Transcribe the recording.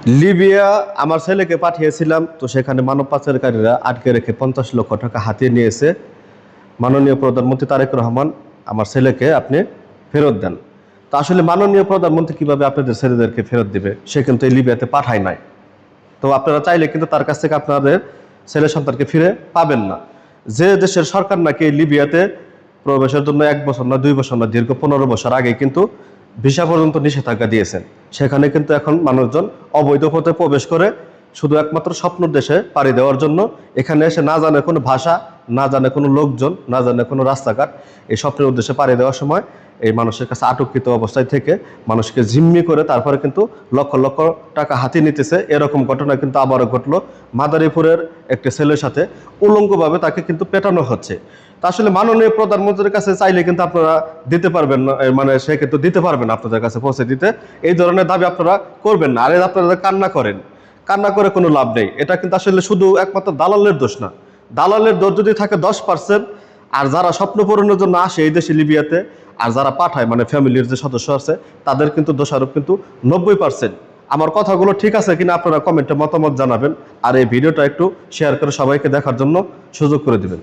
Libya আমার ছেলেকে পাঠিয়েছিলাম, তো সেখানে মানব পাচারকারীরা আটকে রেখে 50 লক্ষ টাকা হাতিয়ে নিয়েছে। মাননীয় প্রধানমন্ত্রী তারেক রহমান, আমার ছেলেকে আপনি ফেরত দেন। তো আসলে মাননীয় প্রধানমন্ত্রী কিভাবে আপনাদের ছেলেদেরকে ফেরত দিবে? সে কিন্তু এই লিবিয়াতে পাঠায় নাই। তো আপনারা চাইলে কিন্তু তার কাছ থেকে আপনাদের ছেলে সন্তানকে ফিরে পাবেন না। যে দেশের সরকার নাকি এই লিবিয়াতে প্রবেশের জন্য 1 বছর না 2 বছর না দীর্ঘ 15 বছর আগে কিন্তু ভিসা পর্যন্ত নিষেধাজ্ঞা দিয়েছেন, সেখানে কিন্তু এখন মানুষজন অবৈধ পথে প্রবেশ করে শুধু একমাত্র স্বপ্ন দেশে পাড়ি দেওয়ার জন্য। এখানে এসে না জানে কোনো ভাষা, না জানে কোনো লোকজন, না জানে কোনো রাস্তাঘাট, এই স্বপ্নের উদ্দেশ্যে পাড়ি দেওয়ার সময় এই মানুষের কাছে আটককৃত অবস্থায় থেকে মানুষকে জিম্মি করে তারপরে কিন্তু লক্ষ লক্ষ টাকা হাতিয়ে নিতেছে। এরকম ঘটনা কিন্তু আবারও ঘটলো মাদারীপুরের একটি ছেলের সাথে। উলঙ্গভাবে তাকে কিন্তু পেটানো হচ্ছে। তা আসলে মাননীয় প্রধানমন্ত্রীর কাছে চাইলে কিন্তু আপনারা দিতে পারবেন না, মানে সে কিন্তু দিতে পারবেন আপনাদের কাছে পৌঁছে দিতে। এই ধরনের দাবি আপনারা করবেন না। আরে আপনারা কান্না করেন, কান্না করে কোনো লাভ নেই। এটা কিন্তু আসলে শুধু একমাত্র দালালের দোষ না। দালালের দোষ যদি থাকে 10%, আর যারা স্বপ্ন পূরণের জন্য আসে এই দেশে লিবিয়াতে, আর যারা পাঠায় মানে ফ্যামিলির যে সদস্য আছে, তাদের কিন্তু দোষারোপ কিন্তু 90%। আমার কথাগুলো ঠিক আছে কিনা আপনারা কমেন্টে মতামত জানাবেন, আর এই ভিডিওটা একটু শেয়ার করে সবাইকে দেখার জন্য সুযোগ করে দিবেন।